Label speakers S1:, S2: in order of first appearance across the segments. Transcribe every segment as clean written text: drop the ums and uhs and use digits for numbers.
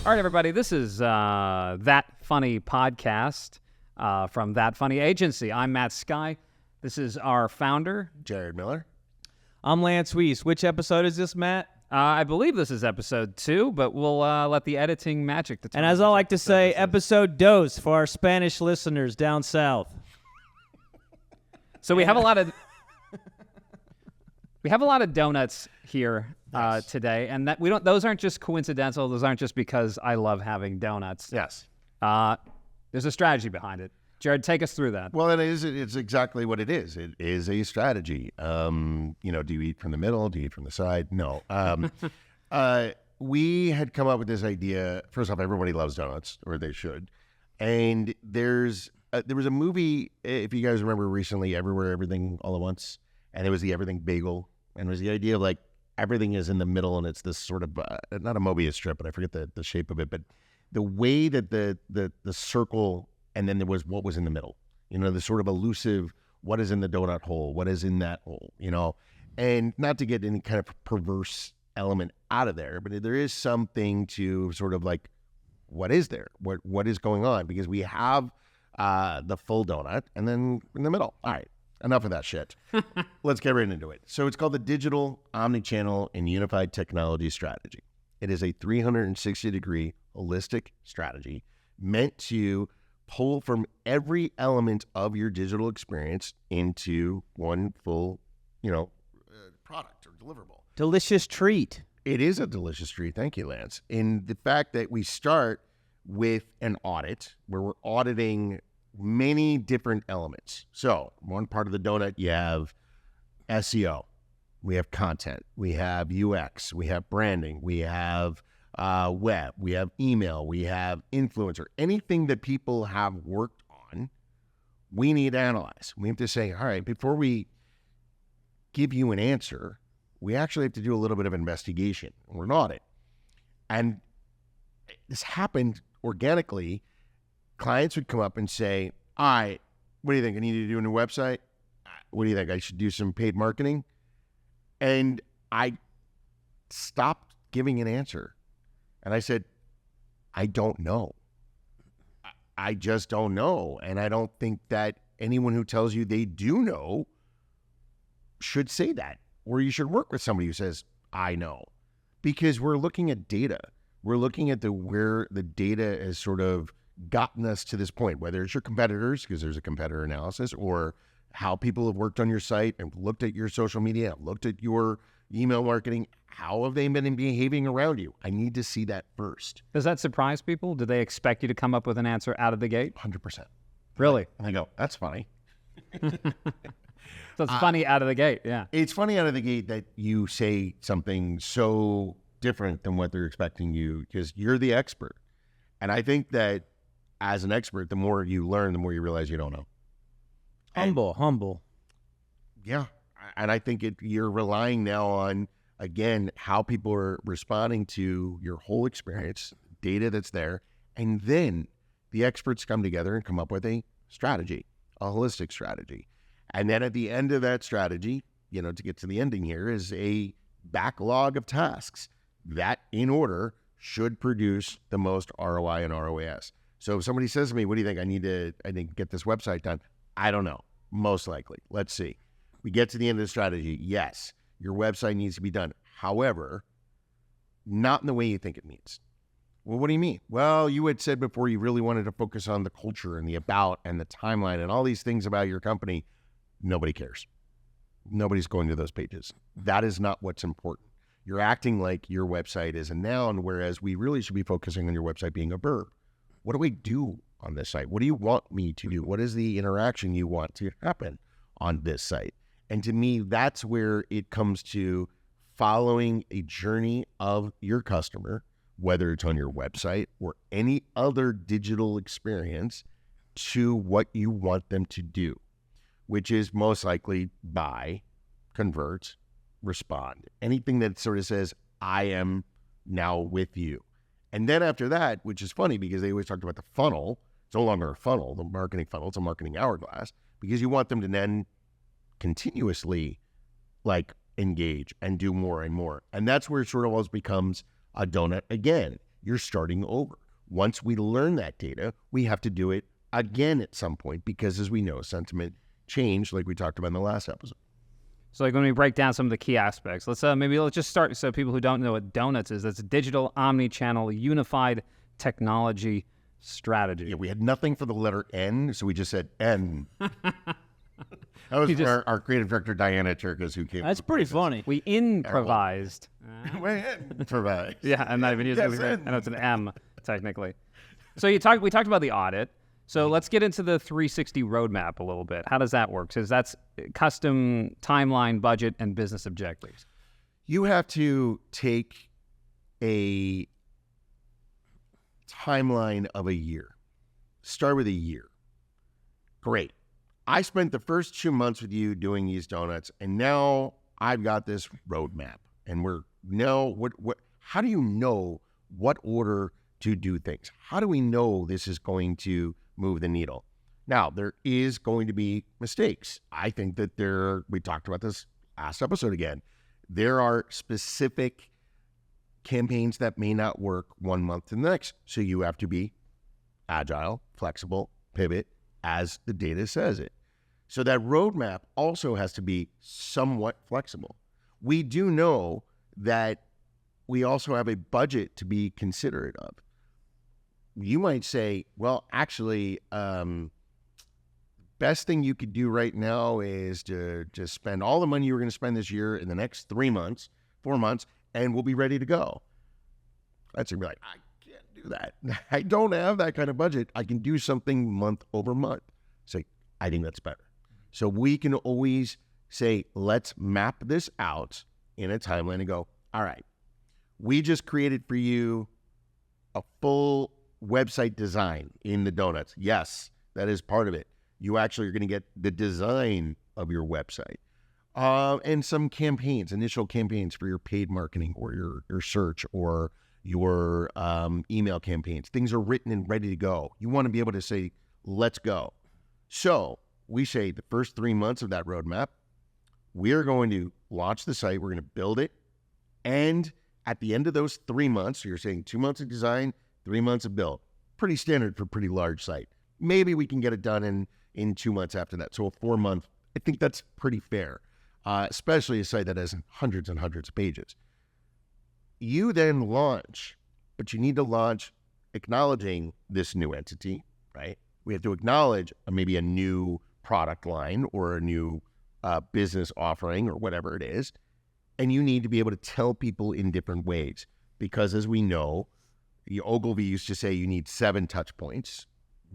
S1: All right, everybody, this is That Funny Podcast from That Funny Agency. I'm Matt Skye. This is our founder,
S2: Jared Miller.
S3: I'm Lance Weiss. Which episode is this, Matt?
S1: I believe this is episode 2, but we'll let the editing magic determine.
S3: And as I like to say, episode 2 for our Spanish listeners down south.
S1: So we have a lot of donuts here today, and that those aren't just coincidental. Those aren't just because I love having donuts.
S2: Yes.
S1: There's a strategy behind it. Jared, take us through that.
S2: Well, it's exactly what it is. It is a strategy. Do you eat from the middle? Do you eat from the side? No. We had come up with this idea. First off, everybody loves donuts, or they should. And there was a movie, if you guys remember recently, Everywhere, Everything, All at Once. And there was the Everything Bagel. And it was the idea of like everything is in the middle, and it's this sort of, not a Mobius strip, but I forget the shape of it. But the way that the circle, and then there was what was in the middle, the sort of elusive, what is in the donut hole, what is in that hole, and not to get any kind of perverse element out of there, but there is something to sort of like, what is there? What is going on? Because we have the full donut and then in the middle. All right, enough of that shit. Let's get right into it. So it's called the Digital, Omnichannel, and Unified Technology Strategy. It is a 360-degree holistic strategy meant to pull from every element of your digital experience into one full, product or deliverable.
S3: Delicious treat.
S2: It is a delicious treat. Thank you, Lance. In the fact that we start with an audit where we're auditing many different elements. So one part of the donut, you have SEO, we have content, we have UX, we have branding, we have web, we have email, we have influencer. Anything that people have worked on, we need to analyze. We have to say, all right, before we give you an answer, we actually have to do a little bit of investigation or an audit. And this happened organically. Clients would come up and say, all right, what do you think? I need to do a new website? What do you think? I should do some paid marketing? And I stopped giving an answer. And I said, I don't know. I just don't know. And I don't think that anyone who tells you they do know should say that. Or you should work with somebody who says, I know. Because we're looking at data. We're looking at where the data has sort of gotten us to this point, whether it's your competitors, because there's a competitor analysis, or how people have worked on your site and looked at your social media, looked at your email marketing. How have they been behaving around you? I need to see that first.
S1: Does that surprise people? Do they expect you to come up with an answer out of the gate?
S2: 100%.
S1: Really?
S2: And I go, that's funny.
S1: So it's funny out of the gate, yeah.
S2: It's funny out of the gate that you say something so different than what they're expecting you, because you're the expert. And I think that as an expert, the more you learn, the more you realize you don't know.
S3: Humble.
S2: Yeah. And I think you're relying now on, again, how people are responding to your whole experience, data that's there, and then the experts come together and come up with a strategy, a holistic strategy. And then at the end of that strategy, to get to the ending here, is a backlog of tasks that, in order, should produce the most ROI and ROAS. So if somebody says to me, what do you think? I need to get this website done. I don't know. Most likely. Let's see. We get to the end of the strategy. Yes, your website needs to be done. However, not in the way you think it needs. Well, what do you mean? Well, you had said before you really wanted to focus on the culture and the about and the timeline and all these things about your company. Nobody cares. Nobody's going to those pages. That is not what's important. You're acting like your website is a noun, whereas we really should be focusing on your website being a verb. What do we do on this site? What do you want me to do? What is the interaction you want to happen on this site? And to me, that's where it comes to following a journey of your customer, whether it's on your website or any other digital experience, to what you want them to do, which is most likely buy, convert, respond. Anything that sort of says, I am now with you. And then after that, which is funny because they always talked about the funnel. It's no longer a funnel, the marketing funnel. It's a marketing hourglass, because you want them to then continuously engage and do more and more. And that's where it sort of always becomes a donut again. you're starting over. Once we learn that data, we have to do it again at some point because, as we know, sentiment changed, like we talked about in the last episode.
S1: So like when we break down some of the key aspects, let's just start. So people who don't know what D.O.N.U.T.S is, that's digital omni-channel unified technology strategy.
S2: Yeah, we had nothing for the letter N, so we just said N. That was our creative director, Diana Turcos, who came.
S3: That's pretty funny.
S1: We improvised.
S2: Improvised.
S1: Yeah, I'm not even using
S2: Yes,
S1: I know it's an M technically. So we talked about the audit. So let's get into the 360 roadmap a little bit. How does that work? Because that's custom timeline, budget, and business objectives.
S2: You have to take a timeline of a year. Start with a year. Great. I spent the first 2 months with you doing these donuts, and now I've got this roadmap. And we're now what how do you know what order to do things? How do we know this is going to move the needle? Now, there is going to be mistakes. I think that we talked about this last episode again. There are specific campaigns that may not work 1 month to the next. So you have to be agile, flexible, pivot as the data says it. So that roadmap also has to be somewhat flexible. We do know that we also have a budget to be considerate of. You might say, well, actually, best thing you could do right now is to just spend all the money you were going to spend this year in the next 3 months, 4 months, and we'll be ready to go. That's going to be like, I can't do that. I don't have that kind of budget. I can do something month over month. Say, I think that's better. So we can always say, let's map this out in a timeline and go, all right, we just created for you a full website design in the donuts. Yes, that is part of it. You actually are going to get the design of your website and some campaigns, initial campaigns for your paid marketing or your search or your email campaigns. Things are written and ready to go. You want to be able to say, let's go. So we say the first 3 months of that roadmap, we're going to launch the site. We're going to build it. And at the end of those 3 months, so you're saying 2 months of design, 3 months of build. Pretty standard for a pretty large site. Maybe we can get it done in 2 months after that. So a 4 month, I think that's pretty fair, especially a site that has hundreds and hundreds of pages. You then launch, but you need to launch acknowledging this new entity, right? We have to acknowledge maybe a new product line or a new business offering or whatever it is. And you need to be able to tell people in different ways because, as we know, Ogilvy used to say you need 7 touch points.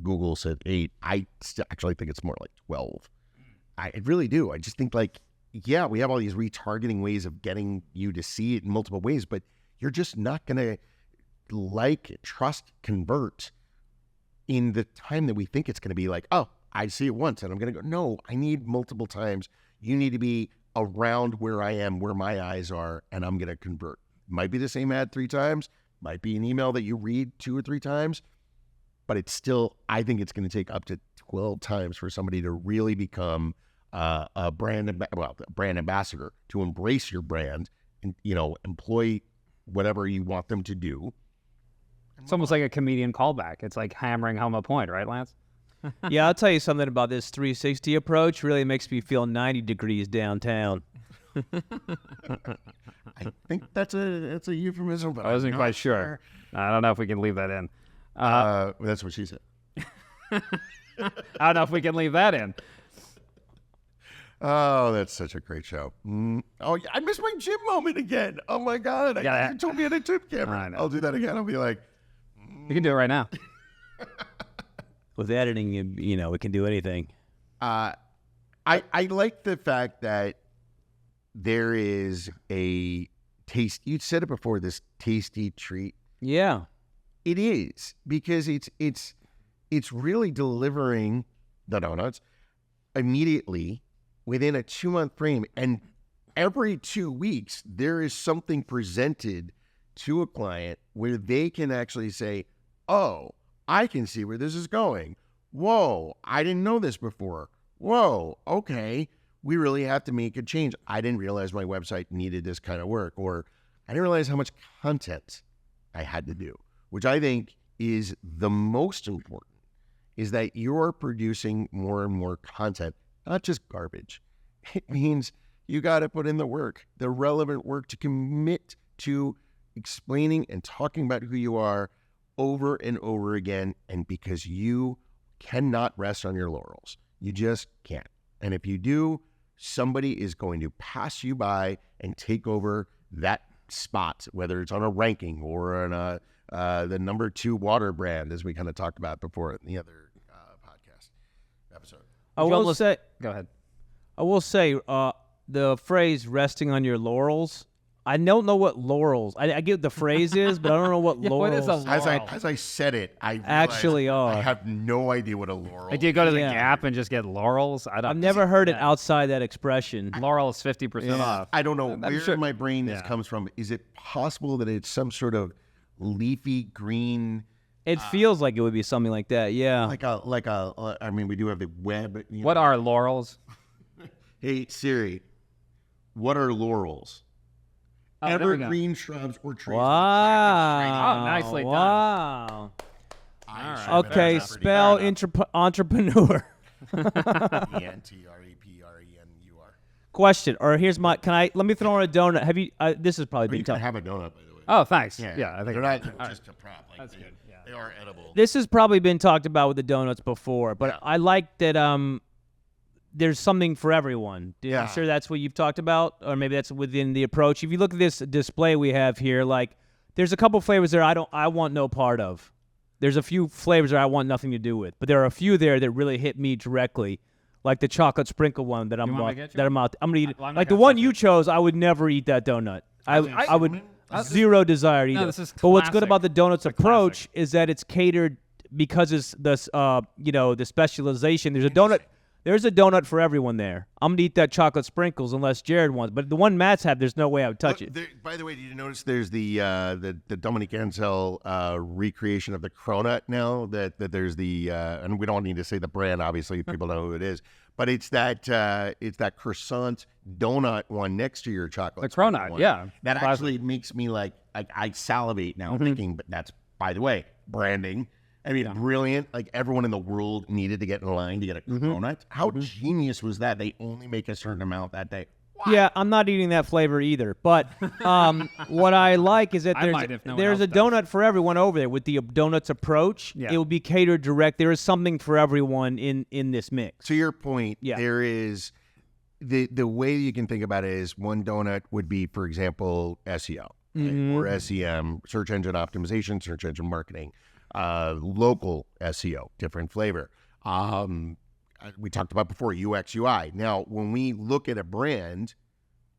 S2: Google said 8. I actually think it's more like 12. I really do. I just think yeah, we have all these retargeting ways of getting you to see it in multiple ways, but you're just not going to trust, convert in the time that we think it's going to be like, oh, I see it once and I'm going to go. No, I need multiple times. You need to be around where I am, where my eyes are, and I'm going to convert. Might be the same ad 3 times. Might be an email that you read 2 or 3 times, but it's still, I think it's going to take up to 12 times for somebody to really become a brand ambassador, to embrace your brand and, employ whatever you want them to do.
S1: It's almost like a comedian callback. It's like hammering home a point, right, Lance?
S3: Yeah, I'll tell you something about this 360 approach. Really makes me feel 90 degrees downtown.
S2: I think that's a euphemism, but
S1: I wasn't quite sure. I don't know if we can leave that in.
S2: That's what she said.
S1: I don't know if we can leave that in.
S2: Oh, that's such a great show. Oh, yeah, I missed my gym moment again. Oh my God. You told me on a tip camera. I'll do that again. I'll be like,
S1: You can do it right now.
S3: With editing, we can do anything.
S2: I like the fact that there is a taste. You said it before, this tasty treat.
S3: Yeah.
S2: It is, because it's really delivering the donuts immediately within a 2-month frame. And every 2 weeks, there is something presented to a client where they can actually say, oh, I can see where this is going. Whoa, I didn't know this before. Whoa, okay, we really have to make a change. I didn't realize my website needed this kind of work, or I didn't realize how much content I had to do, which I think is the most important, is that you're producing more and more content, not just garbage. It means you got to put in the work, the relevant work to commit to explaining and talking about who you are over and over again. And because you cannot rest on your laurels, you just can't. And if you do, somebody is going to pass you by and take over that spot, whether it's on a ranking or on the number 2 water brand, as we kind of talked about before in the other podcast episode.
S3: I will say,
S1: Go ahead.
S3: I will say, the phrase "resting on your laurels." I don't know what laurels. I get the phrase is, but I don't know what
S1: Yeah, what
S3: laurels
S1: is a laurel?
S2: As I said it, I realized
S3: actually are.
S2: I have no idea what a laurel.
S1: Do you go to the
S3: Yeah.
S1: Gap and just get laurels?
S3: I've never heard it outside that expression.
S1: Laurel is 50% off.
S2: I don't know
S1: I'm
S2: where
S1: sure-
S2: my brain this comes from. Is it possible that it's some sort of leafy green,
S3: It feels like it would be something like that. Yeah.
S2: I mean, we do have the web.
S1: What are laurels?
S2: Hey Siri, what are laurels?
S1: Oh, there we go.
S2: Evergreen shrubs or trees.
S3: Wow.
S1: Oh, nicely done.
S3: Wow.
S2: Done.
S3: Okay, spell entrepreneur.
S2: ENTREPRENUR.
S3: Question, or here's my. Let me throw in a donut. Have you? This has probably
S2: You
S3: been
S2: can
S3: tough.
S2: have a donut, by the way.
S1: Oh, thanks. Yeah, I think
S2: they're not just a prop. Like
S1: That's good. Yeah.
S2: They are edible.
S3: This has probably been talked about with the donuts before, but I like that. There's something for everyone.
S2: Yeah.
S3: I'm sure that's what you've talked about, or maybe that's within the approach. If you look at this display we have here, like there's a couple flavors there I want no part of. There's a few flavors that I want nothing to do with, but there are a few there that really hit me directly, like the chocolate sprinkle one that I'm
S1: want me to get you
S3: that I'm out. I'm gonna eat.
S1: Well, I'm not
S3: Like the
S1: gonna
S3: one
S1: touch
S3: you
S1: it.
S3: chose, I would never eat that donut. I would
S1: This is-
S3: zero desire to eat
S1: No,
S3: it.
S1: this is
S3: But what's good
S1: classic.
S3: about the donuts
S1: It's a
S3: approach is that it's catered because it's the specialization. There's a donut for everyone there. I'm gonna eat that chocolate sprinkles unless Jared wants. But the one Matt's have, there's no way I would touch it.
S2: By the way, did you notice there's the Dominique Ansel recreation of the cronut now? That there's the and we don't need to say the brand. Obviously, people know who it is. But it's that croissant donut one next to your chocolate.
S1: The cronut,
S2: sprinkle one.
S1: yeah.
S2: That
S1: Classic.
S2: actually makes me like I salivate now thinking. But that's, by the way, branding. I mean, brilliant. Like everyone in the world needed to get in line to get a cronut. How genius was that? They only make a certain amount that day.
S3: Yeah, I'm not eating that flavor either. But what I like is that
S1: I might if no one
S3: there's a
S1: else does.
S3: donut for everyone over there with the donuts approach.
S1: Yeah.
S3: It will be catered direct. There is something for everyone in this mix.
S2: To your point,
S3: Yeah.
S2: there is the way you can think about it is one donut would be, for example, SEO right? Or SEM, search engine optimization, search engine marketing, local SEO, different flavor. We talked about before UX UI. Now, when we look at a brand,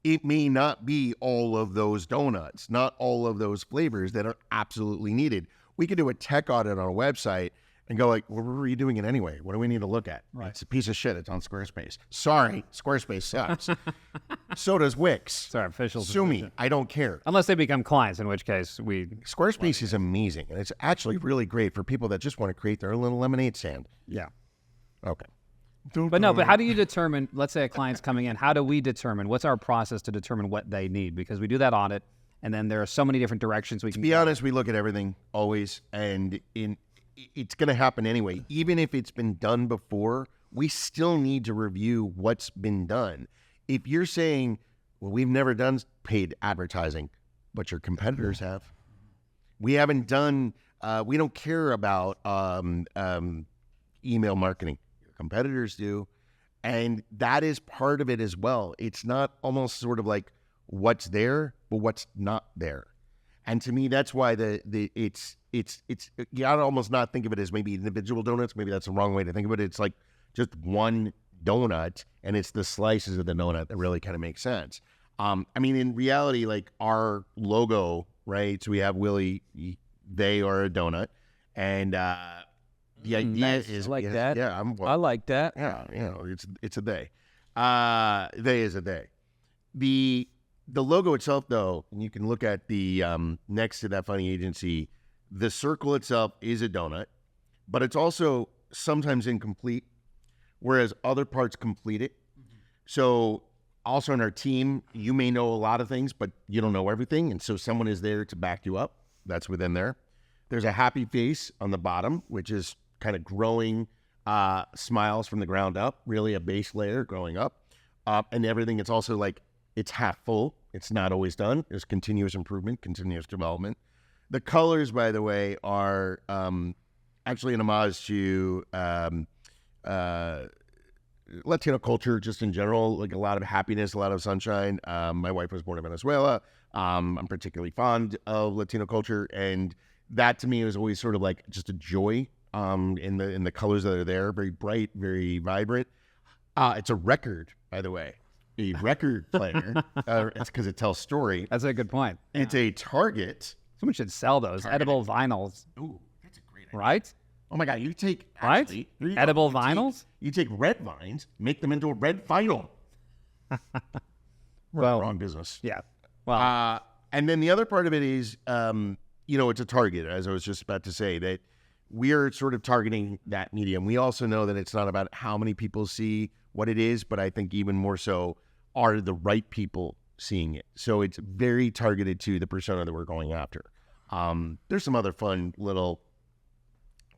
S2: it may not be all of those donuts, not all of those flavors that are absolutely needed. We could do a tech audit on a website and go like, well, we're redoing it anyway. What do we need to look at?
S1: Right.
S2: It's a piece of shit. It's on Squarespace. Sorry, Squarespace sucks. So does Wix.
S1: It's our official
S2: Sue me.
S1: position.
S2: I don't care.
S1: Unless they become clients, in which case we...
S2: Squarespace is amazing, and it's actually really great for people that just want to create their own little lemonade stand.
S1: Yeah.
S2: Okay.
S1: But no, but how do you determine, let's say a client's coming in, how do we determine, what's our process to determine what they need? Because we do that audit, and then there are so many different directions we can
S2: To be honest, we look at everything always, and it's going to happen anyway. Even if it's been done before, we still need to review what's been done. If you're saying, well, we've never done paid advertising, but your competitors have. We haven't done, we don't care about email marketing. Your competitors do. And that is part of it as well. It's not almost sort of like what's there, but what's not there. And to me, that's why it's you gotta almost not think of it as maybe individual donuts. Maybe that's the wrong way to think of it. It's like just one donut, and it's the slices of the donut that really kind of make sense. I mean, in reality, like our logo, right? So we have Willie, they are a donut, and the idea
S3: Nice.
S2: is
S3: I like
S2: yes,
S3: that.
S2: Yeah,
S3: I like that.
S2: yeah, you know, it's a they. They is a they. The logo itself, though, and you can look at the next to that funny agency, the circle itself is a donut, but it's also sometimes incomplete, whereas other parts complete it. So also on our team, you may know a lot of things, but you don't know everything, and so someone is there to back you up. That's within there. There's a happy face on the bottom, which is kind of growing smiles from the ground up, really a base layer growing up. And everything, it's also like it's half full. It's not always done. There's continuous improvement, continuous development. The colors, by the way, are actually an homage to Latino culture just in general, like a lot of happiness, a lot of sunshine. My wife was born in Venezuela. I'm particularly fond of Latino culture, and that to me was always sort of like just a joy in the colors that are there, very bright, very vibrant. It's a record, by the way, a record player. It's because it tells story.
S1: That's a good point.
S2: It's a Target.
S1: Someone should sell those edible vinyls.
S2: Ooh, that's a great idea.
S1: Right?
S2: Oh my God, you take
S1: Right? Edible vinyls?
S2: You take red vines, make them into a red vinyl. Wrong business.
S1: Yeah. Well,
S2: and then the other part of it is, it's a target, as I was just about to say, that we are sort of targeting that medium. We also know that it's not about how many people see what it is, but I think even more so, are the right people seeing it? So it's very targeted to the persona that we're going after. There's some other fun little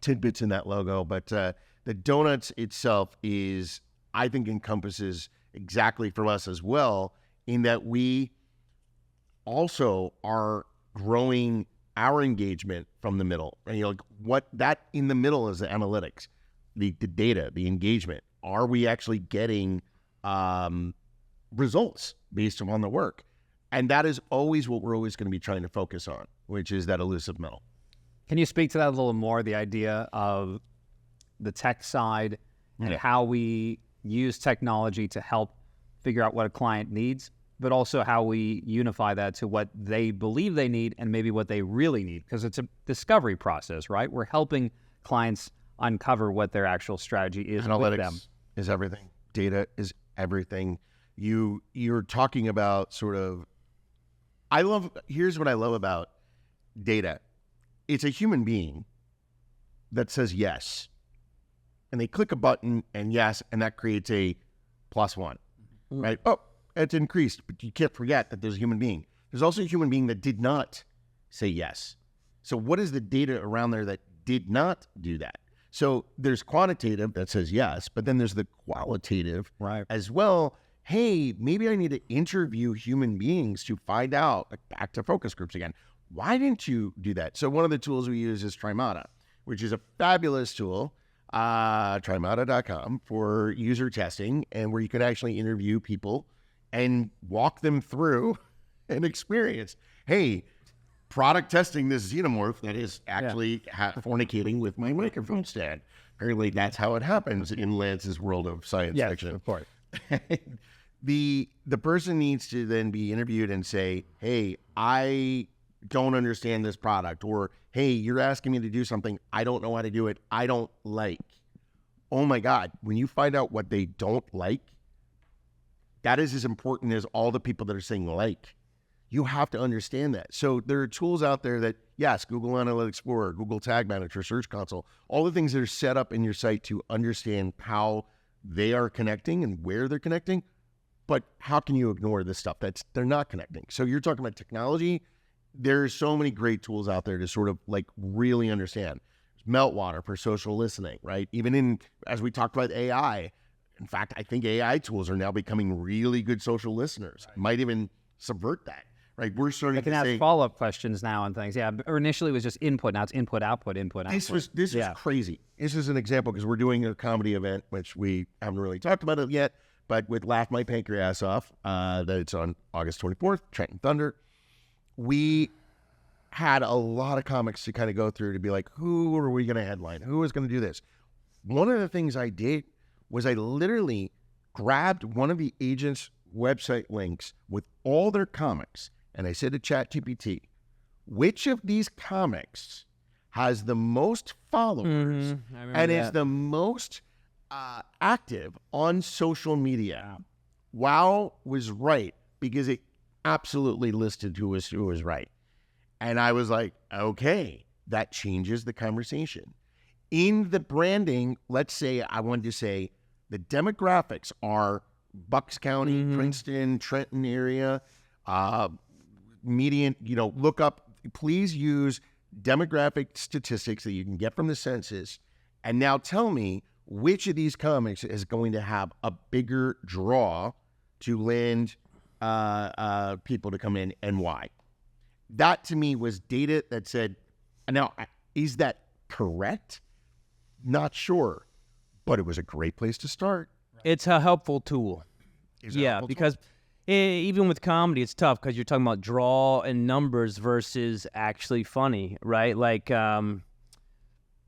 S2: tidbits in that logo, but the donuts itself is, I think, encompasses exactly for us as well, in that we also are growing our engagement from the middle. And like what that in the middle is the analytics, the data, the engagement. Are we actually getting results based upon the work? And that is always what we're always going to be trying to focus on, which is that elusive middle.
S1: Can you speak to that a little more, the idea of the tech side and how we use technology to help figure out what a client needs, but also how we unify that to what they believe they need and maybe what they really need? Because it's a discovery process, right? We're helping clients uncover what their actual strategy is with them.
S2: Analytics is everything. Data is everything. You're talking about sort of, here's what I love about data. It's a human being that says yes, and they click a button and yes, and that creates a +1, right? Oh, it's increased, but you can't forget that there's a human being. There's also a human being that did not say yes. So what is the data around there that did not do that? So there's quantitative that says yes, but then there's the qualitative as well. Hey, maybe I need to interview human beings to find out, like back to focus groups again. Why didn't you do that? So one of the tools we use is Trimata, which is a fabulous tool, trimata.com, for user testing, and where you can actually interview people and walk them through an experience. Hey, product testing this xenomorph that is actually fornicating with my microphone stand. Apparently that's how it happens in Lance's world of science fiction.
S1: Of course.
S2: The person needs to then be interviewed and say, hey, I don't understand this product, or hey, you're asking me to do something I don't know how to do it, I don't like. Oh my God, when you find out what they don't like, that is as important as all the people that are saying like. You have to understand that. So there are tools out there that, yes, Google Analytics Explorer, Google Tag Manager, Search Console, all the things that are set up in your site to understand how they are connecting and where they're connecting. But how can you ignore this stuff they're not connecting? So you're talking about technology. There's so many great tools out there to sort of like really understand. There's Meltwater for social listening, right? Even as we talked about AI, in fact, I think AI tools are now becoming really good social listeners. Might even subvert that, right? We're starting
S1: to ask follow-up questions now and things. Yeah, or initially it was just input. Now it's input, output, input, output.
S2: This is crazy. This is an example because we're doing a comedy event, which we haven't really talked about it yet, but with Laugh My Pancreas Off, that it's on August 24th, Trenton Thunder. We had a lot of comics to kind of go through to be like, who are we going to headline? Who is going to do this? One of the things I did was I literally grabbed one of the agents' website links with all their comics, and I said to ChatGPT, which of these comics has the most followers and is the most active on social media? Wow was right, because it absolutely listed who was right. And I was like, okay, that changes the conversation. In the branding, let's say I wanted to say the demographics are Bucks County, Princeton, Trenton area, median, look up, please use demographic statistics that you can get from the census, and now tell me which of these comics is going to have a bigger draw to land people to come in and why. That to me was data that said, now, is that correct? Not sure, but it was a great place to start.
S3: It's a helpful tool. Because even with comedy, it's tough because you're talking about draw and numbers versus actually funny, right? Like,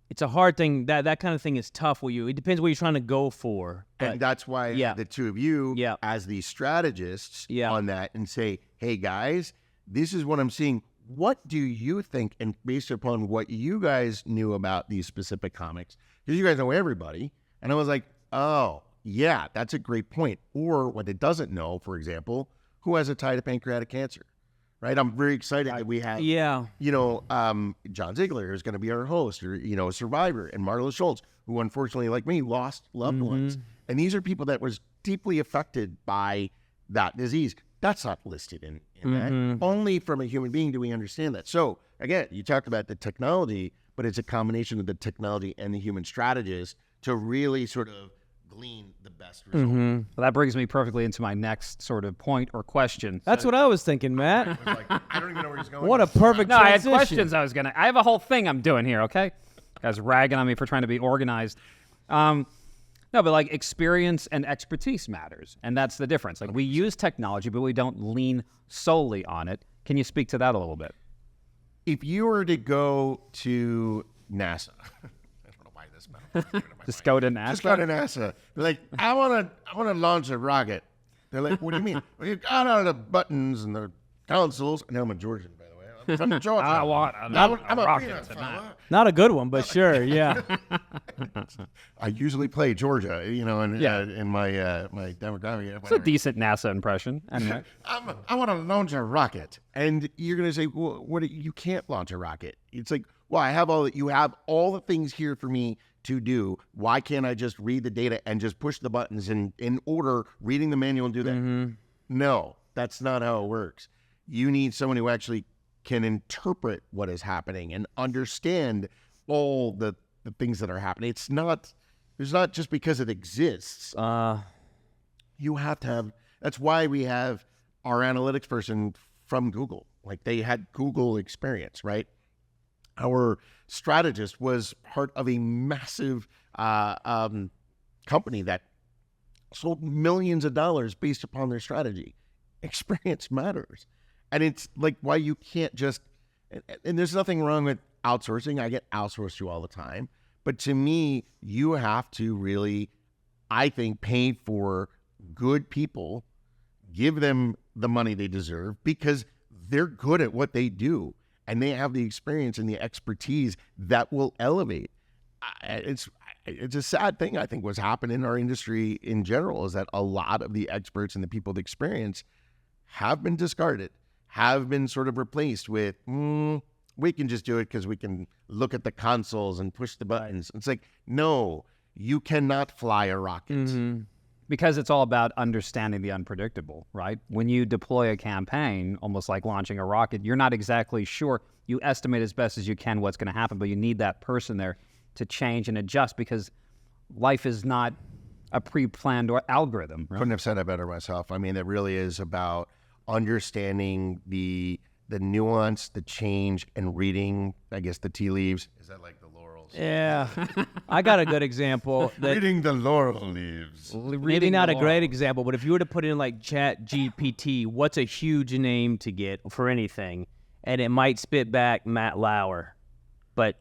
S3: it's a hard thing. That kind of thing is tough. It depends what you're trying to go for. But,
S2: and that's why the two of you, as the strategists on that, and say, hey, guys, this is what I'm seeing. What do you think? And based upon what you guys knew about these specific comics, because you guys know everybody. And I was like, oh, yeah, that's a great point. Or what it doesn't know, for example, who has a tie to pancreatic cancer, right? I'm very excited that we have, John Ziegler is going to be our host, or, a survivor, and Marla Schultz, who unfortunately, like me, lost loved ones. And these are people that was deeply affected by that disease. That's not listed in that. Only from a human being do we understand that. So again, you talked about the technology, but it's a combination of the technology and the human strategist to really sort of glean the best result.
S1: Well, that brings me perfectly into my next sort of point or question.
S3: That's what I was thinking, Matt.
S2: I don't even know where he's going.
S3: What a perfect
S1: No, I had
S3: transition.
S1: questions I have a whole thing I'm doing here, okay? Guys ragging on me for trying to be organized. No, but like experience and expertise matters, and that's the difference. Like we use technology, but we don't lean solely on it. Can you speak to that a little bit?
S2: If you were to go to NASA, I don't know why this matters.
S1: Just go to NASA?
S2: Just go to NASA. They're like, I want to launch a rocket. They're like, what do you mean? Well, you got all the buttons and the consoles. And I'm a Georgian, by the way. I'm from Georgia.
S1: I want
S2: I'm a
S1: rocket
S2: peanut
S1: tonight.
S2: fella.
S3: Not a good one, but sure, yeah.
S2: I usually play Georgia, in my demographic.
S1: It's a decent NASA impression. Anyway.
S2: I want to launch a rocket, and you're going to say, well, you can't launch a rocket. It's like, well, you have all the things here for me to do. Why can't I just read the data and just push the buttons in order, reading the manual and do that? No, that's not how it works. You need someone who actually can interpret what is happening and understand all the things that are happening. It's not just because it exists. You have to have, that's why we have our analytics person from Google. Like they had Google experience, right? Our strategist was part of a massive company that sold millions of dollars based upon their strategy. Experience matters. And it's like why you can't just, and there's nothing wrong with outsourcing. I get outsourced to all the time. But to me, you have to really, I think, pay for good people, give them the money they deserve because they're good at what they do. And they have the experience and the expertise that will elevate. It's a sad thing, I think, what's happened in our industry in general is that a lot of the experts and the people with experience have been discarded, have been sort of replaced with, we can just do it because we can look at the consoles and push the buttons. It's like, no, you cannot fly a rocket.
S1: Because it's all about understanding the unpredictable, right? When you deploy a campaign, almost like launching a rocket, you're not exactly sure. You estimate as best as you can what's going to happen, but you need that person there to change and adjust because life is not a pre-planned algorithm. Right?
S2: Couldn't have said it better myself. I mean, it really is about understanding the nuance, the change, and reading, I guess, the tea leaves. Is that like the laurels?
S3: Yeah. I got a good example.
S2: Reading the laurel leaves.
S3: Maybe not a great example, but if you were to put in like Chat GPT, what's a huge name to get for anything? And it might spit back Matt Lauer. But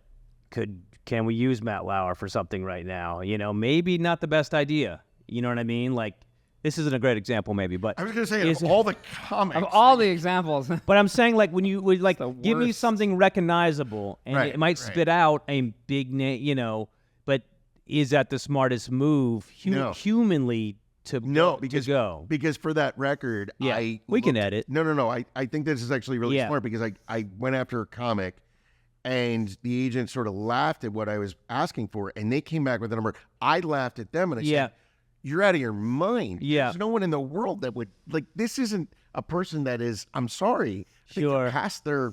S3: can we use Matt Lauer for something right now? Maybe not the best idea. You know what I mean? Like, this isn't a great example, maybe, but
S2: I was going to say, of all the comics.
S1: Of all the examples.
S3: But I'm saying, like, when you would, like, give me something recognizable, and it might spit out a big name, but is that the smartest move humanly to go?
S2: Because for that record,
S3: we can edit.
S2: No. I think this is actually really smart because I went after a comic, and the agent sort of laughed at what I was asking for, and they came back with a number. I laughed at them, and I said, you're out of your mind.
S3: Yeah.
S2: There's no one in the world that would, like, this isn't a person that is, I'm sorry, past their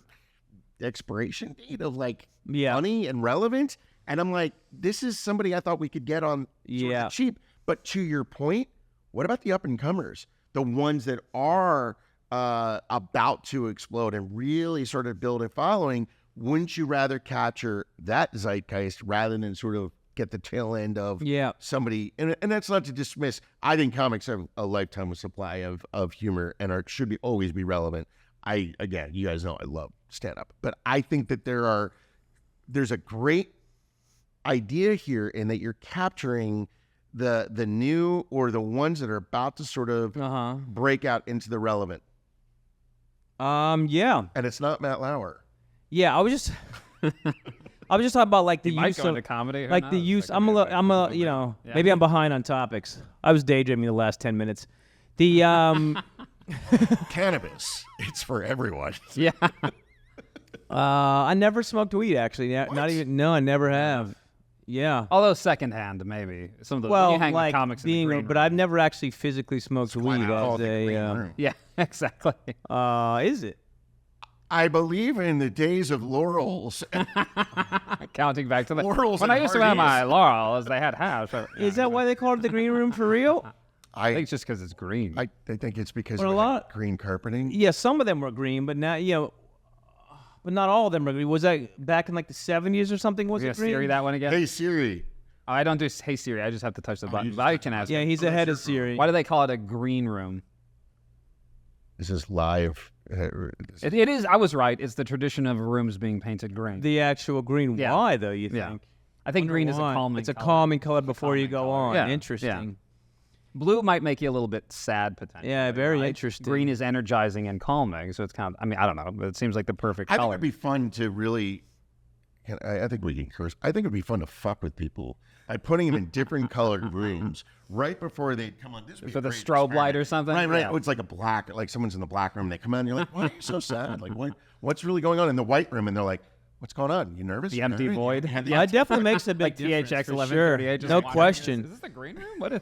S2: expiration date of like
S3: Yeah.
S2: funny and relevant. And I'm like, this is somebody I thought we could get on sort of cheap. But to your point, what about the up and comers? The ones that are about to explode and really sort of build a following? Wouldn't you rather capture that zeitgeist rather than sort of get the tail end of somebody? And that's not to dismiss. I think comics have a lifetime supply of humor and should always be relevant. Again, you guys know I love stand-up. But I think that there's a great idea here in that you're capturing the new or the ones that are about to sort of break out into the relevant.
S3: Yeah.
S2: And it's not Matt Lauer.
S3: Yeah, I was just talking about like the use of
S1: comedy,
S3: like the use. I'm a maybe I'm behind on topics. I was daydreaming the last 10 minutes. The
S2: Cannabis, it's for everyone.
S1: Yeah.
S3: I never smoked weed actually. Not even. No, I never have. Yeah.
S1: Although secondhand, maybe some of the
S3: well,
S1: you hang
S3: like
S1: comics in the green
S3: but
S1: room.
S3: I've never actually physically smoked weed as a.
S1: Yeah, exactly.
S3: Is it?
S2: I believe in the days of laurels.
S1: Counting back to the
S2: Laurels
S1: when
S2: and
S1: I used to have my
S2: Hardee's.
S1: laurels, they had hash.
S3: Is that why they call it the green room for real?
S1: I think it's just because it's green.
S2: I think it's because
S3: But a
S2: of
S3: lot-
S2: green carpeting.
S3: Yeah, some of them were green, but not but not all of them were green. Was that back in like the 70s or something? Was
S1: You
S3: it
S1: gonna
S3: green?
S1: Siri that one again?
S2: Hey Siri.
S1: Oh, I don't do Hey Siri. I just have to touch the button. But I can ask.
S3: Yeah,
S1: it.
S3: he's ahead of Siri.
S1: Why do they call it a green room?
S2: This is live.
S1: It is. I was right. It's the tradition of rooms being painted green.
S3: The actual green.
S1: Yeah.
S3: Why though? You
S1: Yeah.
S3: think?
S1: I think green is a
S3: Why?
S1: calming.
S3: It's a
S1: color.
S3: calming color before you go on.
S1: Yeah,
S3: Interesting.
S1: yeah. Blue might make you a little bit sad potentially.
S3: Yeah, very
S1: right?
S3: interesting.
S1: Green is energizing and calming, so it's kind of. I mean, I don't know, but it seems like the perfect
S2: I think
S1: color.
S2: it'd be fun to really. I think we can curse. I think it'd be fun to fuck with people by putting them in different colored rooms right before they come on. This would be
S1: For
S2: a
S1: the
S2: great
S1: strobe light or
S2: experiment.
S1: something?
S2: Right.
S1: Yeah.
S2: Oh, it's like a black, like someone's in the black room. They come out and you're like, why are you so sad? Like, what's really going on in the white room? And they're like, what's going on? You nervous?
S1: The empty
S2: You nervous?
S1: void?
S2: Yeah, the
S3: Yeah, it
S2: empty-
S3: definitely makes a big
S1: like
S3: difference
S1: THX
S3: for
S1: 1138.
S3: sure.
S1: just
S3: No
S1: wandering.
S3: question.
S1: Is this the green room? What is?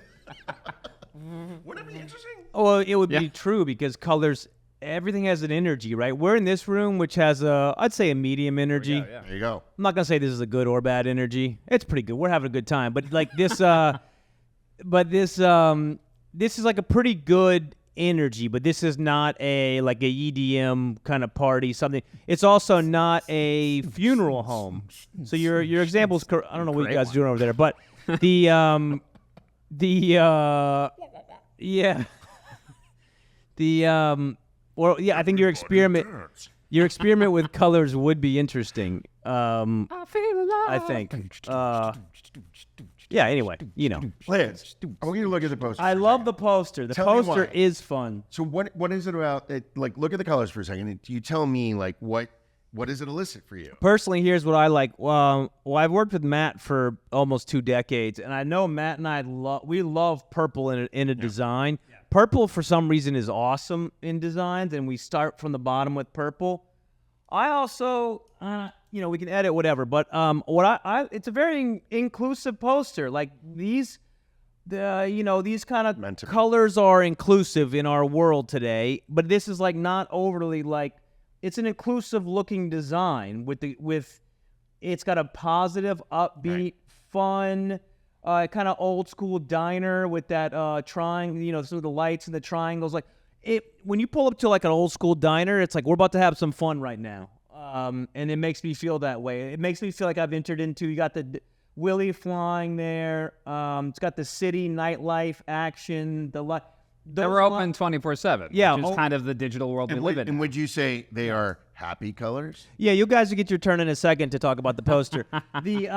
S2: Wouldn't it be interesting?
S3: Well, it would
S1: Yeah.
S3: be true because colors, everything has an energy, right? We're in this room, which has I'd say a medium energy.
S1: Yeah.
S2: There you go.
S3: I'm not gonna say this is a good or bad energy. It's pretty good. We're having a good time, but like this, this is like a pretty good energy. But this is not like a EDM kind of party. Something. It's also not a funeral home. So your examples. I don't know what you guys are doing over there, but yeah. I think your experiment with colors would be interesting. I think. Yeah, anyway,
S2: Lance, I want you to look at the poster.
S3: I love the poster. The
S2: Tell me
S3: poster
S2: why.
S3: is fun.
S2: So what is it about it? Like, look at the colors for a second. And you tell me, like, what does it elicit for you?
S3: Personally, here's what I like. Well, I've worked with Matt for almost 2 decades, and I know Matt and I love purple in a design. Yeah. Purple, for some reason, is awesome in designs, and we start from the bottom with purple. I also, we can edit whatever, but it's a very inclusive poster. Like these kind of colors are inclusive in our world today, but this is like not overly like. It's an inclusive looking design it's got a positive, upbeat, fun, kind of old school diner with that triangle, sort of the lights and the triangles. Like when you pull up to like an old school diner, it's like we're about to have some fun right now. And it makes me feel that way. It makes me feel like I've entered into. You got the Willie flying there. It's got the city nightlife action.
S1: They were open 24/7.
S3: Yeah,
S1: which is kind of the digital world we live in.
S2: And would you say they are happy colors?
S3: Yeah, you guys will get your turn in a second to talk about the poster. They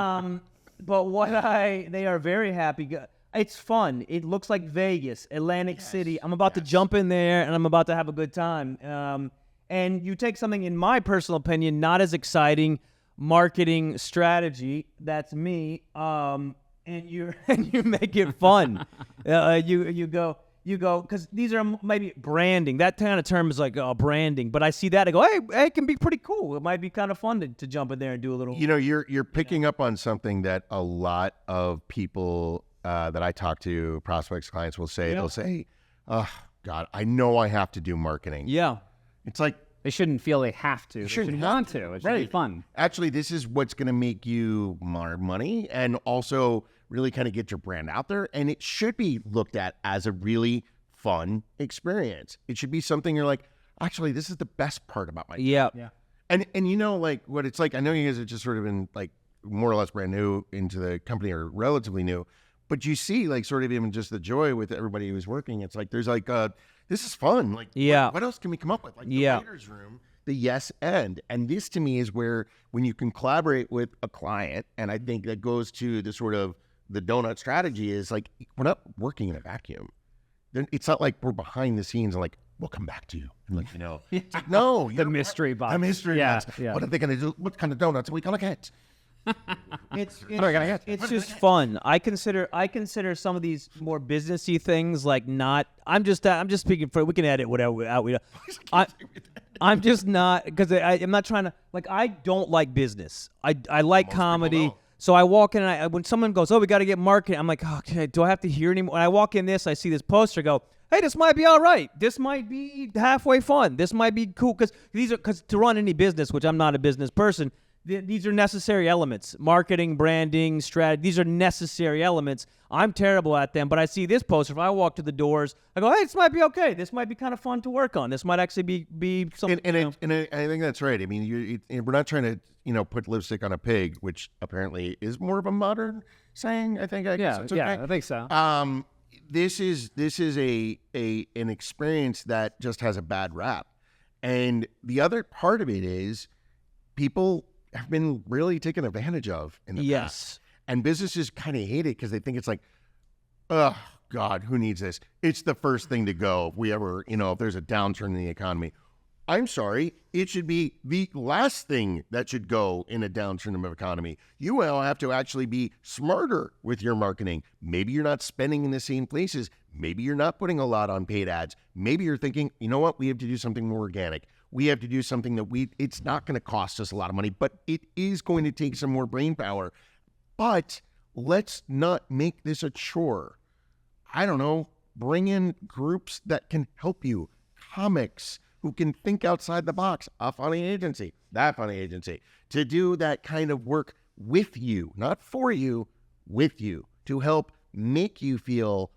S3: are very happy. It's fun. It looks like Vegas, Atlantic City. I'm about to jump in there and I'm about to have a good time. And you take something, in my personal opinion, not as exciting marketing strategy. That's me. And you make it fun. You go, because these are maybe branding. That kind of term is like branding. But I see that, I go, hey, it can be pretty cool. It might be kind of fun to jump in there and do a little.
S2: You're picking up on something that a lot of people that I talk to, prospects, clients will say. They'll say, oh, God, I know I have to do marketing.
S3: Yeah.
S2: It's like,
S1: They shouldn't feel they have to. They
S2: shouldn't
S1: should
S2: have
S1: want
S2: to.
S1: to. It should be
S2: Right.
S1: fun.
S2: Actually, this is what's going to make you more money and also really kind of get your brand out there. And it should be looked at as a really fun experience. It should be something you're like, actually, this is the best part about my job.
S3: Yeah.
S2: And you know, like what it's like, I know you guys have just sort of been like more or less brand new into the company or relatively new, but you see like sort of even just the joy with everybody who's working. It's like, there's like, this is fun. Like, what else can we come up with? Like the writer's room, the yes and this to me is where when you can collaborate with a client, and I think that goes to the sort of the donut strategy is like, we're not working in a vacuum. Then it's not like we're behind the scenes and like, we'll come back to you. And like, it's like, no.
S1: The mystery box.
S2: The mystery box.
S1: Yeah.
S2: What are they going to do? What kind of donuts are we going to get?
S3: It's just fun. I consider some of these more businessy things like not. I'm just speaking for. We can edit whatever out. I'm just not because I'm not trying to like. I don't like business. I like comedy. So I walk in and when someone goes, oh, we got to get marketing. I'm like, okay, do I have to hear anymore? When I walk in I see this poster. Go, hey, this might be all right. This might be halfway fun. This might be cool because to run any business, which I'm not a business person. These are necessary elements. Marketing, branding, strategy. These are necessary elements. I'm terrible at them, but I see this poster. If I walk to the doors, I go, hey, this might be okay. This might be kind of fun to work on. This might actually be something.
S2: And I think that's right. I mean, we're not trying to, put lipstick on a pig, which apparently is more of a modern saying. I think.
S1: Yeah, I think so.
S2: This is an experience that just has a bad rap, and the other part of it is people have been really taken advantage of in the past. And businesses kind of hate it because they think it's like, oh, God, who needs this? It's the first thing to go if we ever, if there's a downturn in the economy. I'm sorry, it should be the last thing that should go in a downturn of the economy. You will have to actually be smarter with your marketing. Maybe you're not spending in the same places. Maybe you're not putting a lot on paid ads. Maybe you're thinking, you know what? We have to do something more organic. We have to do something that it's not going to cost us a lot of money, but it is going to take some more brain power. But let's not make this a chore. I don't know, bring in groups that can help you, comics who can think outside the box, a funny agency, that funny agency, to do that kind of work with you, not for you, with you, to help make you feel,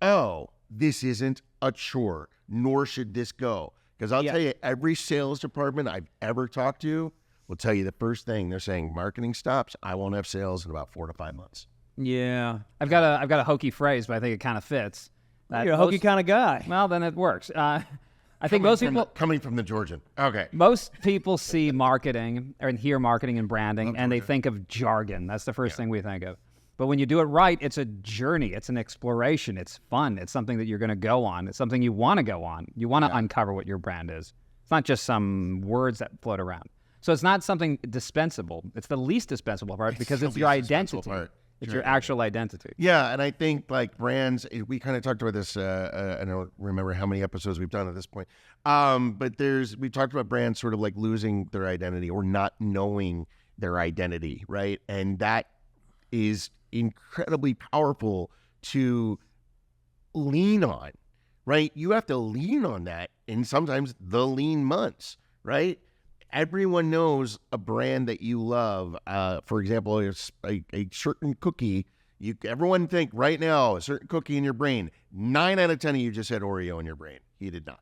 S2: oh, this isn't a chore, nor should this go. Because I'll tell you, every sales department I've ever talked to will tell you the first thing they're saying, marketing stops, I won't have sales in about 4 to 5 months.
S3: Yeah.
S1: I've got a hokey phrase, but I think it kind of fits.
S3: You're a hokey kind of guy.
S1: Well, then it works. I think most people
S2: coming from the Georgian. Okay.
S1: Most people see marketing and hear marketing and branding, and they think of jargon. That's the first thing we think of. But when you do it right, it's a journey. It's an exploration. It's fun. It's something that you're going to go on. It's something you want to go on. You want to uncover what your brand is. It's not just some words that float around. So it's not something dispensable. It's the least dispensable part because it's your identity. It's your actual identity.
S2: Yeah, and I think like brands, we kind of talked about this, I don't remember how many episodes we've done at this point, but we've talked about brands sort of like losing their identity or not knowing their identity, right? And that is incredibly powerful to lean on, right? You have to lean on that in sometimes the lean months, right? Everyone knows a brand that you love. For example, it's a certain cookie. Everyone think right now, a certain cookie in your brain. 9 out of 10 of you just said Oreo in your brain. He did not.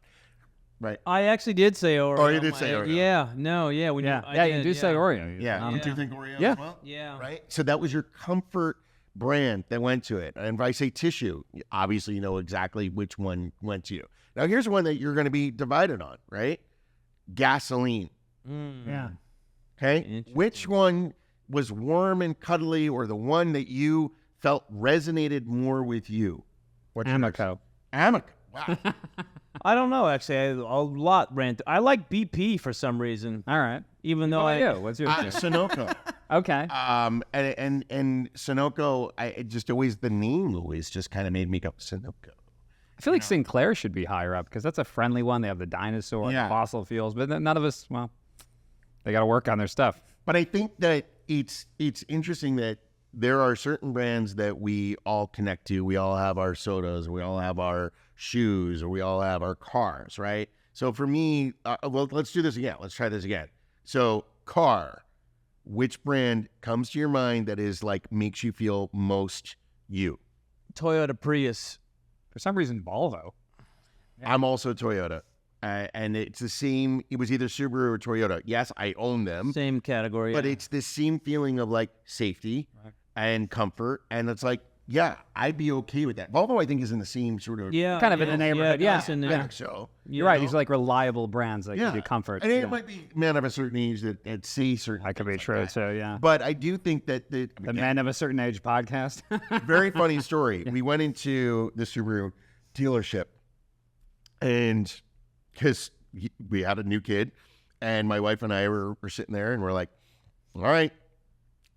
S2: Right.
S3: I actually did say Oreo.
S2: Oh, you did say Oreo.
S3: Yeah. No. Yeah.
S1: You do say Oreo.
S2: Yeah. Did you think Oreo as well?
S3: Yeah.
S2: Right. So that was your comfort brand that went to it. And if I say tissue, obviously you know exactly which one went to you. Now here's one that you're going to be divided on, right? Gasoline.
S1: Yeah.
S2: Okay. Which one was warm and cuddly, or the one that you felt resonated more with you?
S1: Amoco.
S2: Amoco. Wow.
S3: I don't know, actually. A lot ran through. I like BP for some reason.
S1: All right.
S3: Even though
S1: What's your
S2: Sunoco.
S1: Okay.
S2: And Sunoco, it just always, the name always just kind of made me go, Sunoco.
S1: I feel like Sinclair should be higher up because that's a friendly one. They have the dinosaur and fossil fuels, but none of us, well, they got to work on their stuff.
S2: But I think that it's interesting that there are certain brands that we all connect to. We all have our sodas, we all have our shoes, or we all have our cars, right? So for me, well, let's do this again. Let's try this again. So car, which brand comes to your mind that is like makes you feel most you?
S3: Toyota Prius.
S1: For some reason, Volvo.
S2: I'm also Toyota. And it's the same. It was either Subaru or Toyota. Yes, I own them.
S3: Same category.
S2: But it's the same feeling of like safety and comfort. And it's like, yeah, I'd be okay with that. Volvo, I think, is in the same sort of
S1: kind of in the neighborhood.
S3: Yeah,
S2: I think so.
S1: You're right. These are like reliable brands that give you comfort.
S2: And it might be men of a certain age that see certain
S1: That could be
S2: things
S1: true
S2: like that.
S1: too, yeah.
S2: But I do think that the
S1: Men of a Certain Age podcast.
S2: very funny story. We went into the Subaru dealership, and because we had a new kid, and my wife and I were sitting there, and we're like, all right,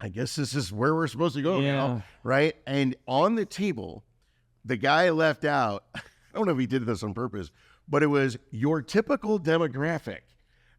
S2: I guess this is where we're supposed to go now, right? And on the table, the guy left out, I don't know if he did this on purpose, but it was your typical demographic.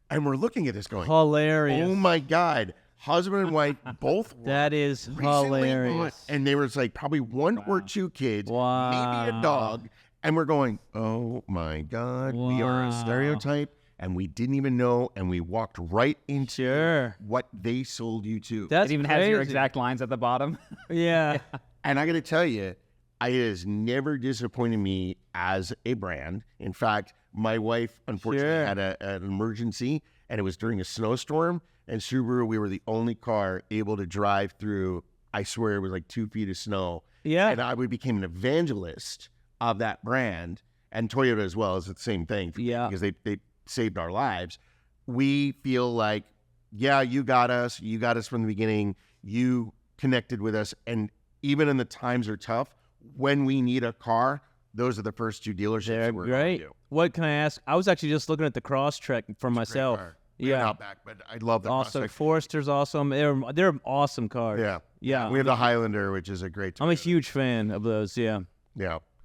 S2: And we're looking at this going,
S3: hilarious.
S2: oh my God, husband and wife both
S3: That is
S2: recently
S3: hilarious.
S2: bought, and there was like probably one or two kids, maybe a dog. And we're going, oh my God, we are a stereotype. And we didn't even know, and we walked right into what they sold you to.
S3: That's
S1: It even has your exact lines at the bottom.
S3: Yeah.
S2: And I got to tell you, it has never disappointed me as a brand. In fact, my wife unfortunately had an emergency, and it was during a snowstorm. And Subaru, we were the only car able to drive through, I swear it was like 2 feet of snow.
S3: Yeah.
S2: And we became an evangelist of that brand. And Toyota as well is the same thing.
S3: Yeah.
S2: Because they saved our lives. We feel like, yeah, you got us from the beginning. You connected with us. And even in the times are tough, when we need a car, those are the first two dealerships that we're going to.
S3: What can I ask? I was actually just looking at the Crosstrek for myself.
S2: Yeah, not back, but I love the
S3: Crosstrek. Forester's awesome. They're awesome cars.
S2: Yeah. We have the Highlander, which is a great.
S3: I'm a huge fan of those. Yeah.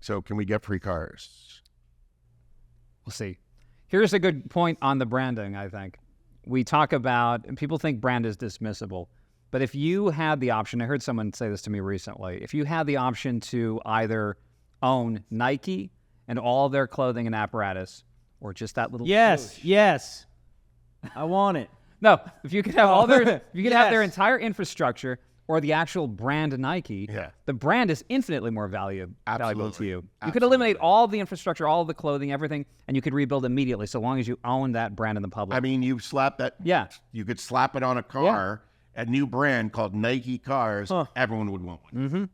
S2: So can we get free cars?
S1: We'll see. Here's a good point on the branding, I think. We talk about, and people think brand is dismissible, but if you had the option, I heard someone say this to me recently, if you had the option to either own Nike and all their clothing and apparatus, or just that little
S3: Yes. I want it.
S1: No, if you could have all their, if you could have their entire infrastructure or the actual brand Nike, the brand is infinitely more valuable to you. You could eliminate all the infrastructure, all the clothing, everything, and you could rebuild immediately so long as you own that brand in the public.
S2: I mean, you slap that.
S1: Yeah.
S2: You could slap it on a car, a new brand called Nike cars. Everyone would want one.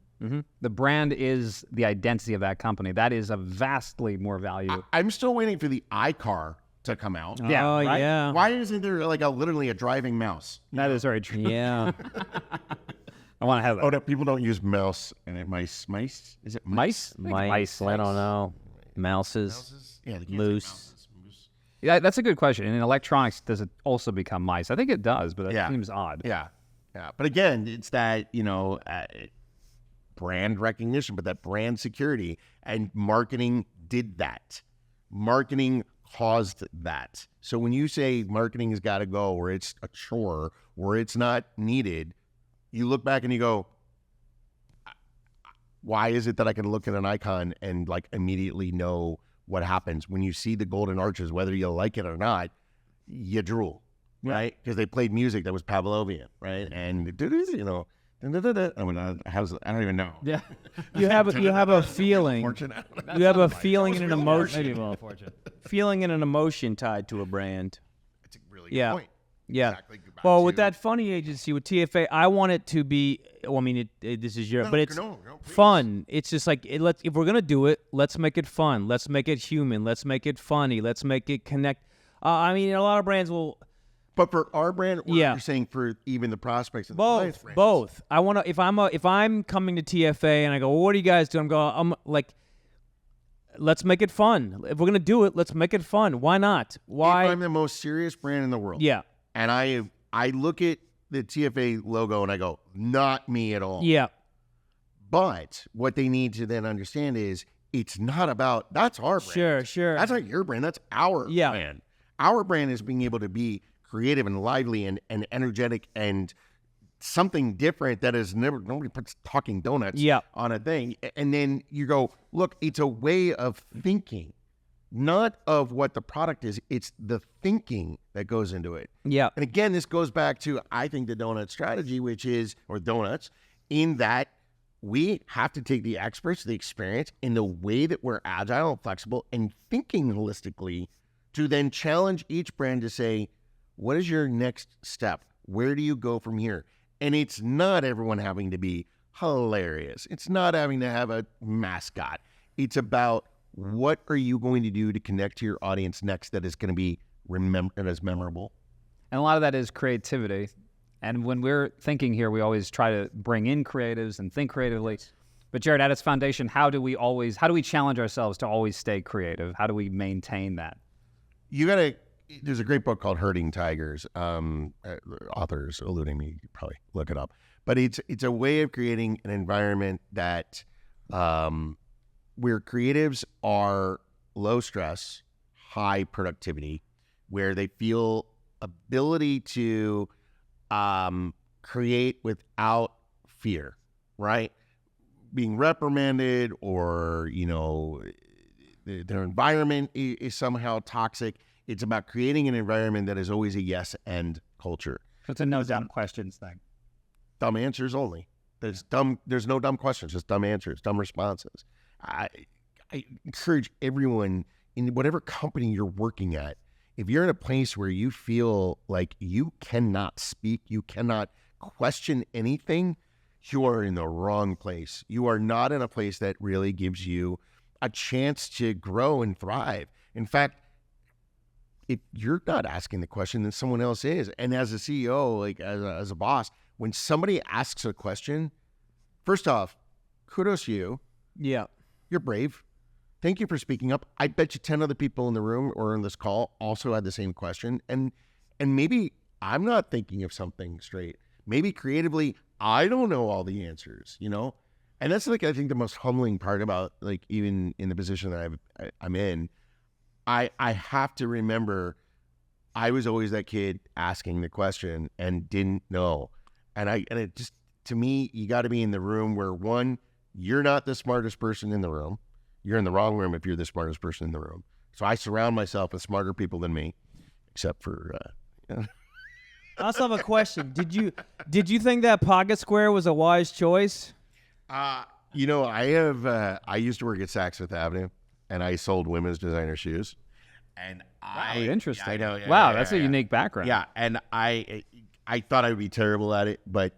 S1: The brand is the identity of that company. That is a vastly more value.
S2: I'm still waiting for the iCar to come out.
S3: Yeah.
S2: Why isn't there like literally a driving mouse?
S1: That is very true.
S3: Yeah.
S1: I want to have that.
S2: Oh, no, people don't use mouse and it mice. Is it
S1: Mice?
S3: Mice. I don't know. Mouses.
S2: Yeah,
S3: Moose.
S1: Yeah, that's a good question. In electronics, does it also become mice? I think it does, but that seems odd.
S2: Yeah. But again, it's that, brand recognition, but that brand security, and marketing did that. Marketing caused that. So when you say marketing has got to go, where it's a chore, where it's not needed, you look back and you go, why is it that I can look at an icon and like immediately know what happens when you see the golden arches, whether you like it or not, you drool, right? Because they played music that was Pavlovian, right? And I don't even know.
S3: Yeah, you have a feeling. You have a feeling and an emotion. Feeling and an emotion tied to a brand.
S2: It's a really good point.
S3: Yeah.
S2: Exactly.
S3: Well, with that funny agency with TFA, I want it to be. Well, I mean, this is but it's fun. It's just like if we're gonna do it, let's make it fun. Let's make it human. Let's make it funny. Let's make it connect. I mean, a lot of brands will.
S2: But for our brand, or you're saying for even the prospects of the clients' brands?
S3: Both. I want to. If I'm coming to TFA and I go, well, what do you guys do? I'm like, let's make it fun. If we're gonna do it, let's make it fun. Why not? Why?
S2: If I'm the most serious brand in the world.
S3: Yeah.
S2: And I look at the TFA logo and I go, not me at all.
S3: Yeah.
S2: But what they need to then understand is it's not about, that's our brand.
S3: Sure.
S2: That's not your brand. That's our brand. Our brand is being able to be creative and lively and energetic and something different that is nobody puts talking donuts on a thing. And then you go, look, it's a way of thinking not of what the product is. It's the thinking that goes into it.
S3: Yeah.
S2: And again, this goes back to, I think, the donut strategy, which is, or donuts, in that we have to take the experts, the experience, in the way that we're agile and flexible and thinking holistically to then challenge each brand to say, what is your next step? Where do you go from here? And it's not everyone having to be hilarious. It's not having to have a mascot. It's about, what are you going to do to connect to your audience next that is going to be remembered as memorable?
S1: And a lot of that is creativity. And when we're thinking here, we always try to bring in creatives and think creatively. But Jared, at its foundation, how do we challenge ourselves to always stay creative? How do we maintain that?
S2: There's a great book called Herding Tigers. Authors eluding me, you probably look it up. But it's a way of creating an environment that where creatives are low stress, high productivity, where they feel ability to create without fear, right? Being reprimanded, or, their environment is somehow toxic. It's about creating an environment that is always a yes and culture.
S1: So it's a no dumb questions thing.
S2: Dumb answers only. There's no dumb questions, just dumb answers, dumb responses. I encourage everyone, in whatever company you're working at, if you're in a place where you feel like you cannot speak, you cannot question anything, you are in the wrong place. You are not in a place that really gives you a chance to grow and thrive. In fact, if you're not asking the question, then someone else is. And as a CEO, like as a boss, when somebody asks a question, first off, kudos to you.
S3: Yeah.
S2: You're brave. Thank you for speaking up. I bet you 10 other people in the room or in this call also had the same question. And maybe I'm not thinking of something straight. Maybe creatively, I don't know all the answers, And that's I think the most humbling part about, even in the position that I'm in. I have to remember I was always that kid asking the question and didn't know. And it just, to me, you got to be in the room where, one, you're not the smartest person in the room. You're in the wrong room if you're the smartest person in the room. So I surround myself with smarter people than me, except for...
S3: I also have a question. Did you think that Pocket Square was a wise choice?
S2: I used to work at Saks Fifth Avenue, and I sold women's designer shoes. And
S1: interesting.
S2: I know.
S1: Wow, that's a unique background.
S2: Yeah, and I thought I would be terrible at it, but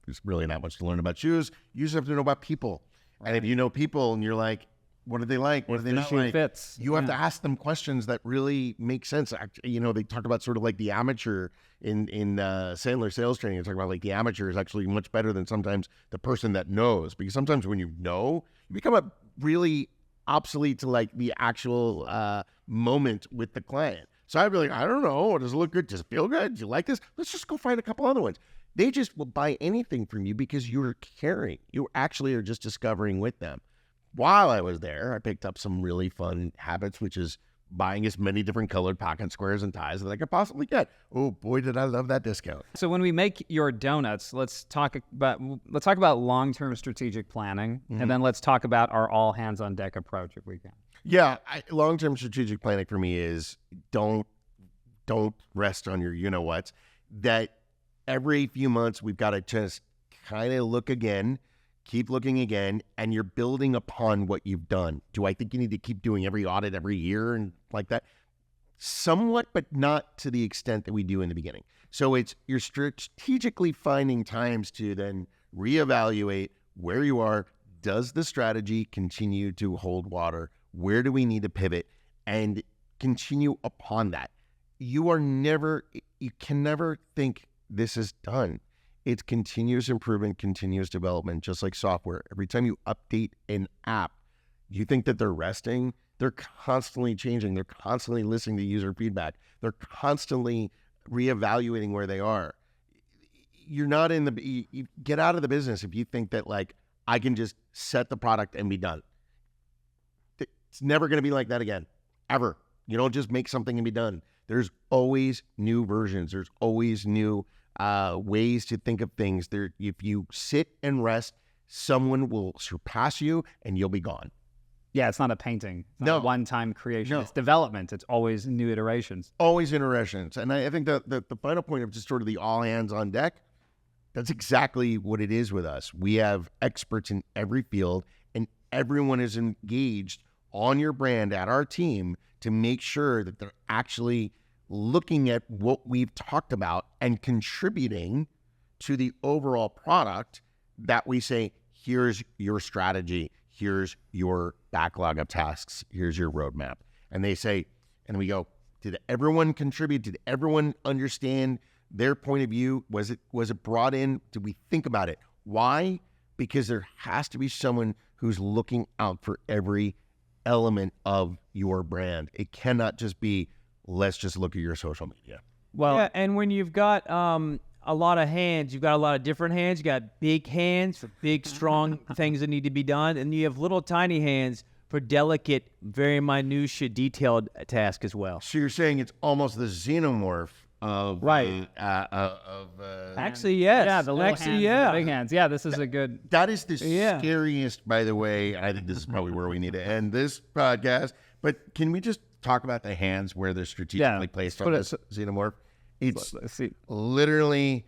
S2: there's really not much to learn about shoes. You just have to know about people. Right. And if you know people and you're like, what do they like? What do they not like?
S1: Fits.
S2: You have to ask them questions that really make sense. They talk about sort of like the amateur in Sandler sales training. They talk about the amateur is actually much better than sometimes the person that knows, because sometimes when you know, you become a really obsolete to the actual moment with the client. So I'd be like, I don't know. Does it look good? Does it feel good? Do you like this? Let's just go find a couple other ones. They just will buy anything from you because you're caring. You actually are just discovering with them. While I was there, I picked up some really fun habits, which is buying as many different colored pocket squares and ties that I could possibly get. Oh boy, did I love that discount.
S1: So when we make your donuts, let's talk about long-term strategic planning, and then let's talk about our all hands on deck approach if we can.
S2: Yeah, long-term strategic planning for me is don't rest on your you-know-whats. That every few months we've got to just kind of look again, keep looking again, and you're building upon what you've done. Do I think you need to keep doing every audit every year and like that? Somewhat, but not to the extent that we do in the beginning. So you're strategically finding times to then reevaluate where you are. Does the strategy continue to hold water? Where do we need to pivot? And continue upon that. You can never think this is done. It's continuous improvement, continuous development, just like software. Every time you update an app, you think that they're resting. They're constantly changing. They're constantly listening to user feedback. They're constantly reevaluating where they are. You're not you get out of the business if you think that I can just set the product and be done. It's never going to be like that again, ever. You don't just make something and be done. There's always new versions. There's always new ways to think of things. If you sit and rest, someone will surpass you and you'll be gone.
S1: Yeah, it's not a painting. It's not
S2: No.
S1: a one-time creation.
S2: No.
S1: It's development. It's always new iterations.
S2: Always iterations. And I think the final point of just sort of the all hands on deck, that's exactly what it is with us. We have experts in every field, and everyone is engaged on your brand at our team to make sure that they're actually looking at what we've talked about and contributing to the overall product that we say, here's your strategy, here's your backlog of tasks, here's your roadmap. And they say, and we go, did everyone contribute? Did everyone understand their point of view? Was it brought in? Did we think about it? Why? Because there has to be someone who's looking out for every element of your brand. It cannot just be, let's just look at your social media.
S1: Well,
S3: Yeah, and when you've got a lot of hands, you've got a lot of different hands. You got big hands for big, strong things that need to be done, and you have little tiny hands for delicate, very minutiae, detailed tasks as well.
S2: So you're saying it's almost the xenomorph of
S1: Right.
S3: Actually, yes.
S1: yeah, the little
S3: Actually,
S1: hands,
S3: yeah.
S1: the big hands. Yeah, this is a good.
S2: that is the
S3: Yeah.
S2: scariest, by the way. I think this is probably where we need to end this podcast. But can we just talk about the hands where they're strategically placed on
S1: put it-
S2: this xenomorph? It's
S1: Let's see.
S2: literally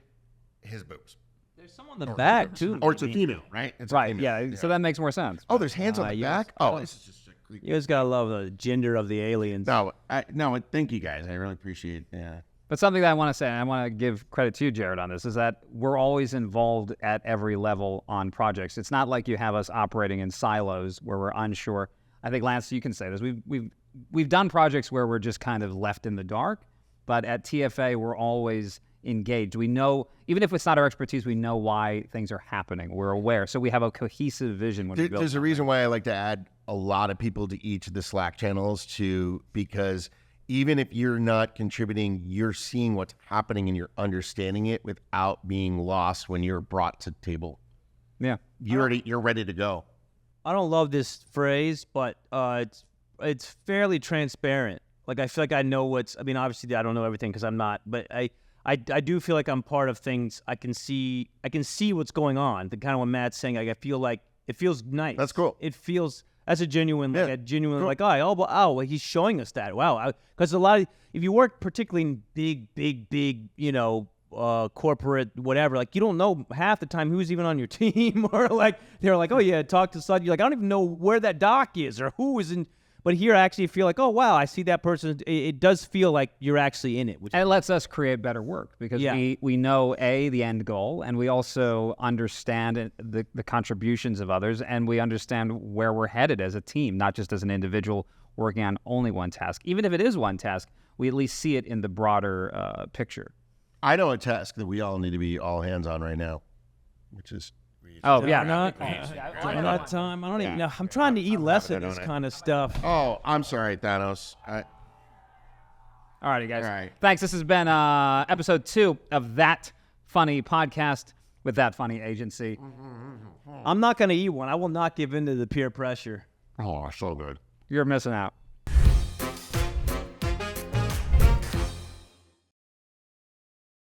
S2: his boobs.
S3: There's some on the back, too.
S2: Or it's a female, right? It's a
S1: Right.
S2: female.
S1: Yeah. So that makes more sense.
S2: Oh, there's hands on the
S3: yes.
S2: back? Oh, this is just a creepy.
S3: You just got to love the gender of the aliens.
S2: No, thank you guys. I really appreciate it. Yeah.
S1: But something that I want to say, and I want to give credit to you, Jared, on this, is that we're always involved at every level on projects. It's not like you have us operating in silos where we're unsure. I think, Lance, you can say this. We've done projects where we're just kind of left in the dark, but at TFA, we're always engaged. We know, even if it's not our expertise, we know why things are happening. We're aware. So we have a cohesive vision when we build.
S2: There's a reason why I like to add a lot of people to each of the Slack channels too, because even if you're not contributing, you're seeing what's happening and you're understanding it without being lost when you're brought to the table.
S1: Yeah.
S2: You're ready to go.
S3: I don't love this phrase, but it's fairly transparent. Like, I feel like I know what's. I mean, obviously, I don't know everything because I'm not, but I do feel like I'm part of things. I can see what's going on. The kind of what Matt's saying. Like, I feel like it feels nice.
S2: That's cool.
S3: It feels. That's a genuine,
S2: Yeah,
S3: like a genuine,
S2: cool.
S3: like, well, he's showing us that. Wow, because a lot of, if you work particularly in big, corporate whatever, like, you don't know half the time who's even on your team, or like they're like, oh yeah, talk to Sud. You're like, I don't even know where that doc is or who is in. But here, I actually feel like, oh wow, I see that person. It does feel like you're actually in it. Which
S1: And it lets us create better work because
S3: Yeah.
S1: we know, the end goal, and we also understand the contributions of others, and we understand where we're headed as a team, not just as an individual working on only one task. Even if it is one task, we at least see it in the broader picture.
S2: I know a task that we all need to be all hands on right now, which is
S1: Oh, yeah.
S3: not time. I don't even know. I'm trying to eat less of this kind of stuff.
S2: Oh, I'm sorry, Thanos.
S1: All righty, guys.
S2: All right.
S1: Thanks. This has been episode 2 of That Funny Podcast with That Funny Agency.
S3: I'm not going to eat one. I will not give in to the peer pressure.
S2: Oh, so good.
S1: You're missing out.